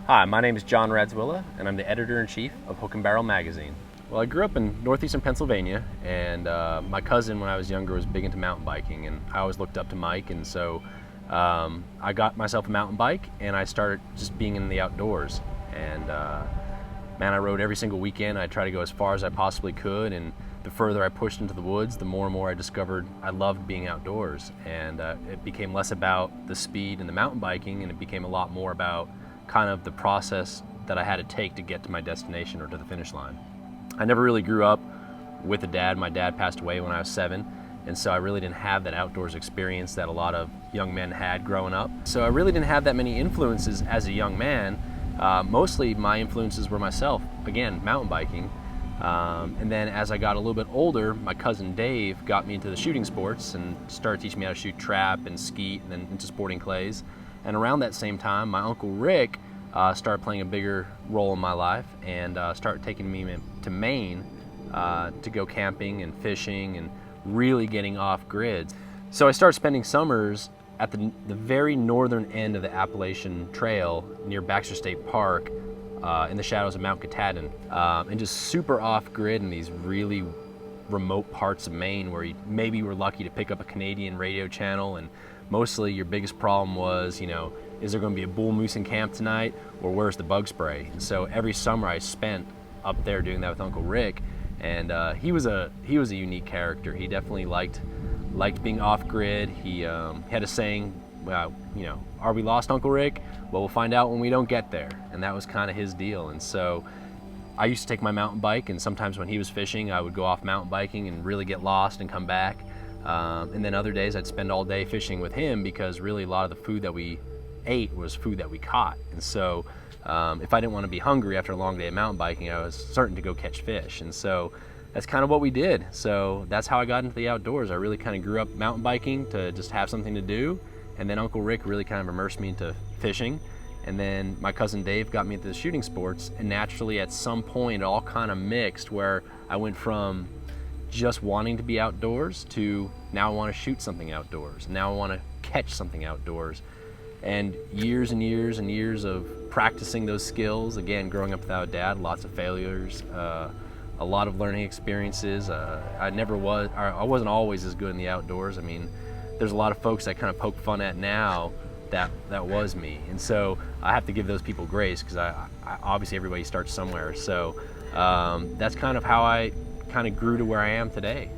Hi, my name is John Radzwilla, and I'm the editor-in-chief of Hook and Barrel magazine. Well, I grew up in northeastern Pennsylvania, and my cousin, when I was younger, was big into mountain biking, and I always looked up to Mike, and so I got myself a mountain bike, and I started just being in the outdoors. And man, I rode every single weekend. I tried to go as far as I possibly could, and the further I pushed into the woods, the more and more I discovered I loved being outdoors. And it became less about the speed and the mountain biking, and it became a lot more about kind of the process that I had to take to get to my destination or to the finish line. I never really grew up with a dad. My dad passed away when I was 7, and so I really didn't have that outdoors experience that a lot of young men had growing up. So I really didn't have that many influences as a young man. Mostly my influences were myself, again, mountain biking. And then as I got a little bit older, my cousin Dave got me into the shooting sports and started teaching me how to shoot trap and skeet, and then into sporting clays. And around that same time, my Uncle Rick started playing a bigger role in my life and started taking me to Maine to go camping and fishing and really getting off grid. So I started spending summers at the very northern end of the Appalachian Trail near Baxter State Park in the shadows of Mount Katahdin, and just super off grid in these really remote parts of Maine where you maybe were lucky to pick up a Canadian radio channel, and mostly your biggest problem was, is there going to be a bull moose in camp tonight, or where's the bug spray? And so every summer I spent up there doing that with Uncle Rick, and he was a unique character. He definitely liked being off grid. He had a saying, well, are we lost, Uncle Rick? Well, we'll find out when we don't get there. And that was kind of his deal. And so I used to take my mountain bike, and sometimes when he was fishing, I would go off mountain biking and really get lost and come back. And then other days I'd spend all day fishing with him, because really a lot of the food that we ate was food that we caught. And so if I didn't want to be hungry after a long day of mountain biking, I was certain to go catch fish. And so that's kind of what we did. So that's how I got into the outdoors. I really kind of grew up mountain biking to just have something to do. And then Uncle Rick really kind of immersed me into fishing. And then my cousin Dave got me into the shooting sports. And naturally at some point it all kind of mixed, where I went from just wanting to be outdoors to now I want to shoot something outdoors. Now I want to catch something outdoors. And years and years and years of practicing those skills. Again, growing up without a dad, lots of failures, a lot of learning experiences. I wasn't always as good in the outdoors. I mean, there's a lot of folks that kind of poke fun at now that was me. And so I have to give those people grace, because I obviously everybody starts somewhere. So that's kind of how I kind of grew to where I am today.